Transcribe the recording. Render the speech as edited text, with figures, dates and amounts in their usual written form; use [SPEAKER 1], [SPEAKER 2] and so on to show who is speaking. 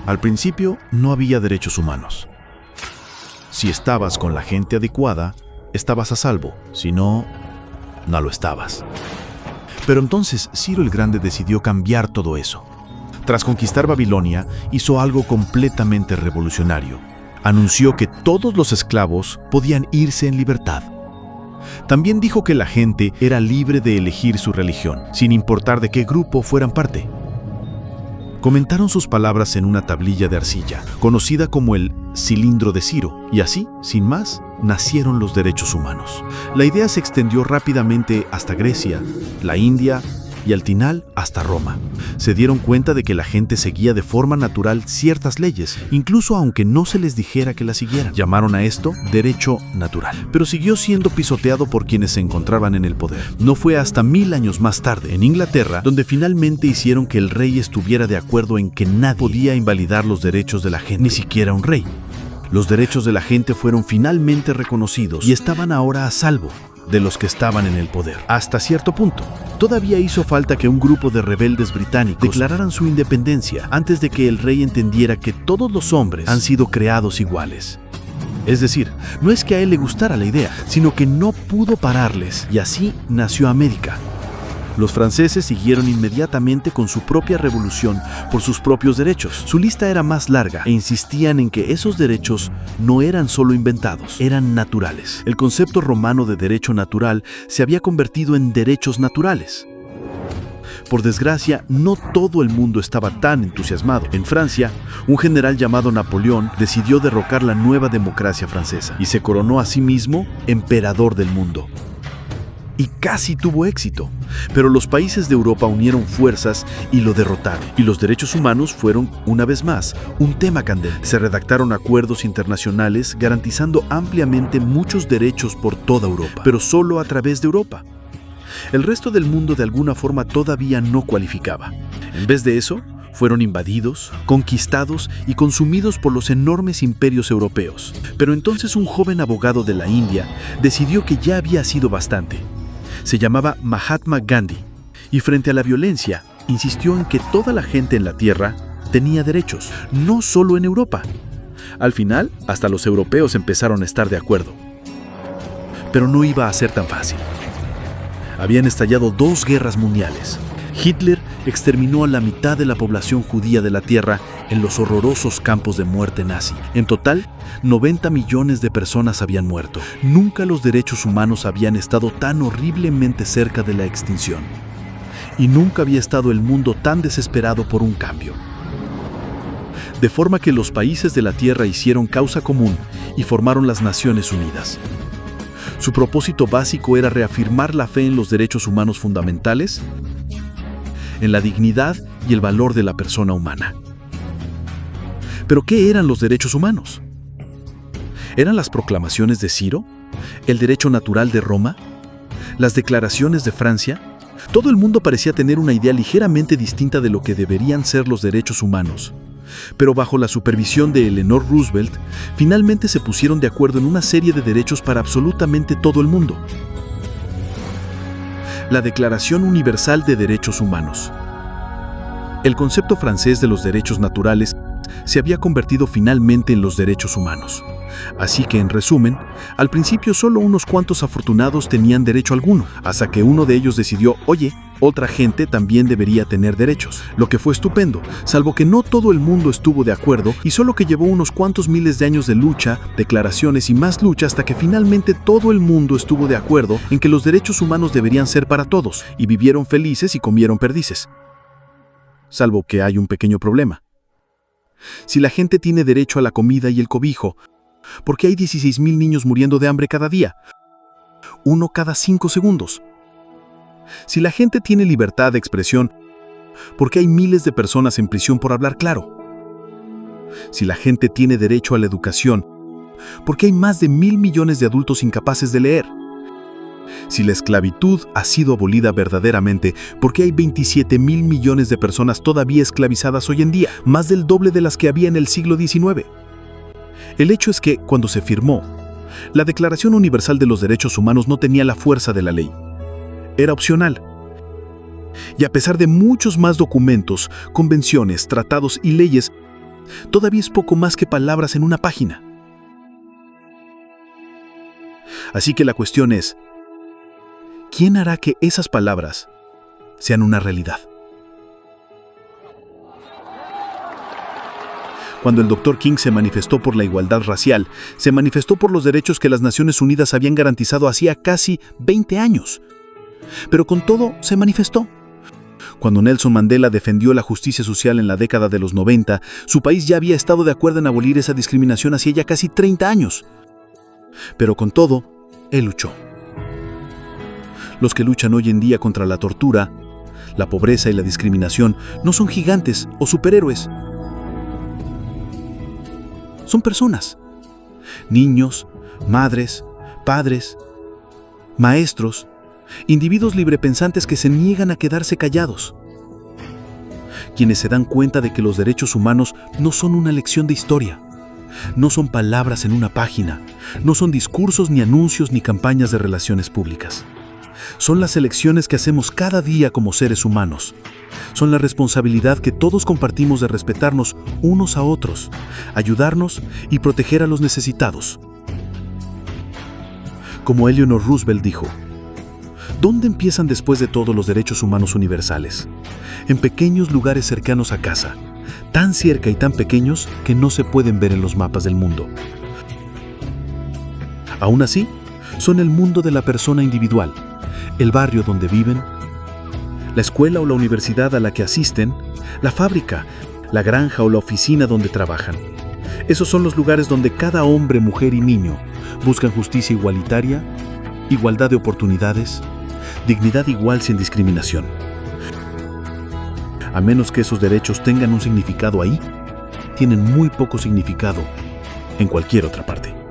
[SPEAKER 1] Al principio no había derechos humanos. Si estabas con la gente adecuada, estabas a salvo. Si no, no lo estabas. Pero entonces Ciro el Grande decidió cambiar todo eso. Tras conquistar Babilonia, hizo algo completamente revolucionario. Anunció que todos los esclavos podían irse en libertad. También dijo que la gente era libre de elegir su religión, sin importar de qué grupo fueran parte. Comentaron sus palabras en una tablilla de arcilla, conocida como el cilindro de Ciro, y así, sin más, nacieron los derechos humanos. La idea se extendió rápidamente hasta Grecia, la India y al final hasta Roma. Se dieron cuenta de que la gente seguía de forma natural ciertas leyes, incluso aunque no se les dijera que las siguieran. Llamaron a esto derecho natural, pero siguió siendo pisoteado por quienes se encontraban en el poder. No fue hasta 1000 años más tarde, en Inglaterra, donde finalmente hicieron que el rey estuviera de acuerdo en que nadie podía invalidar los derechos de la gente, ni siquiera un rey. Los derechos de la gente fueron finalmente reconocidos y estaban ahora a salvo de los que estaban en el poder. Hasta cierto punto, todavía hizo falta que un grupo de rebeldes británicos declararan su independencia antes de que el rey entendiera que todos los hombres han sido creados iguales. Es decir, no es que a él le gustara la idea, sino que no pudo pararles, y así nació América. Los franceses siguieron inmediatamente con su propia revolución por sus propios derechos. Su lista era más larga e insistían en que esos derechos no eran solo inventados, eran naturales. El concepto romano de derecho natural se había convertido en derechos naturales. Por desgracia, no todo el mundo estaba tan entusiasmado. En Francia, un general llamado Napoleón decidió derrocar la nueva democracia francesa y se coronó a sí mismo emperador del mundo. Y casi tuvo éxito, pero los países de Europa unieron fuerzas y lo derrotaron. Y los derechos humanos fueron, una vez más, un tema candente. Se redactaron acuerdos internacionales garantizando ampliamente muchos derechos por toda Europa, pero solo a través de Europa. El resto del mundo de alguna forma todavía no cualificaba. En vez de eso, fueron invadidos, conquistados y consumidos por los enormes imperios europeos. Pero entonces un joven abogado de la India decidió que ya había sido bastante. Se llamaba Mahatma Gandhi y frente a la violencia insistió en que toda la gente en la tierra tenía derechos, no solo en Europa. Al final, hasta los europeos empezaron a estar de acuerdo. Pero no iba a ser tan fácil. Habían estallado 2 guerras mundiales. Hitler exterminó a la mitad de la población judía de la Tierra en los horrorosos campos de muerte nazi. En total, 90 millones de personas habían muerto. Nunca los derechos humanos habían estado tan horriblemente cerca de la extinción. Y nunca había estado el mundo tan desesperado por un cambio. De forma que los países de la Tierra hicieron causa común y formaron las Naciones Unidas. Su propósito básico era reafirmar la fe en los derechos humanos fundamentales, en la dignidad y el valor de la persona humana. ¿Pero qué eran los derechos humanos? ¿Eran las proclamaciones de Ciro? ¿El derecho natural de Roma? ¿Las declaraciones de Francia? Todo el mundo parecía tener una idea ligeramente distinta de lo que deberían ser los derechos humanos. Pero bajo la supervisión de Eleanor Roosevelt, finalmente se pusieron de acuerdo en una serie de derechos para absolutamente todo el mundo. La Declaración Universal de Derechos Humanos. El concepto francés de los derechos naturales se había convertido finalmente en los derechos humanos. Así que, en resumen, al principio solo unos cuantos afortunados tenían derecho alguno, hasta que uno de ellos decidió, oye, otra gente también debería tener derechos, lo que fue estupendo, salvo que no todo el mundo estuvo de acuerdo y solo que llevó unos cuantos miles de años de lucha, declaraciones y más lucha hasta que finalmente todo el mundo estuvo de acuerdo en que los derechos humanos deberían ser para todos y vivieron felices y comieron perdices. Salvo que hay un pequeño problema. Si la gente tiene derecho a la comida y el cobijo, ¿por qué hay 16,000 niños muriendo de hambre cada día? 1 cada 5 segundos. Si la gente tiene libertad de expresión, ¿por qué hay miles de personas en prisión por hablar claro? Si la gente tiene derecho a la educación, ¿por qué hay más de 1,000 millones de adultos incapaces de leer? Si la esclavitud ha sido abolida verdaderamente, ¿por qué hay 27,000 millones de personas todavía esclavizadas hoy en día, más del doble de las que había en el siglo XIX? El hecho es que, cuando se firmó, la Declaración Universal de los Derechos Humanos no tenía la fuerza de la ley. Era opcional. Y a pesar de muchos más documentos, convenciones, tratados y leyes, todavía es poco más que palabras en una página. Así que la cuestión es, ¿quién hará que esas palabras sean una realidad? Cuando el Dr. King se manifestó por la igualdad racial, se manifestó por los derechos que las Naciones Unidas habían garantizado hacía casi 20 años. Pero con todo, se manifestó. Cuando Nelson Mandela defendió la justicia social en la década de los 90, su país ya había estado de acuerdo en abolir esa discriminación hacía ya casi 30 años. Pero con todo, él luchó. Los que luchan hoy en día contra la tortura, la pobreza y la discriminación no son gigantes o superhéroes. Son personas. Niños, madres, padres, maestros, individuos librepensantes que se niegan a quedarse callados. Quienes se dan cuenta de que los derechos humanos no son una lección de historia, no son palabras en una página, no son discursos ni anuncios ni campañas de relaciones públicas. Son las elecciones que hacemos cada día como seres humanos. Son la responsabilidad que todos compartimos de respetarnos unos a otros, ayudarnos y proteger a los necesitados. Como Eleanor Roosevelt dijo, ¿dónde empiezan después de todo los derechos humanos universales? En pequeños lugares cercanos a casa, tan cerca y tan pequeños que no se pueden ver en los mapas del mundo. Aún así, son el mundo de la persona individual, el barrio donde viven, la escuela o la universidad a la que asisten, la fábrica, la granja o la oficina donde trabajan. Esos son los lugares donde cada hombre, mujer y niño buscan justicia igualitaria, igualdad de oportunidades, dignidad igual sin discriminación. A menos que esos derechos tengan un significado ahí, tienen muy poco significado en cualquier otra parte.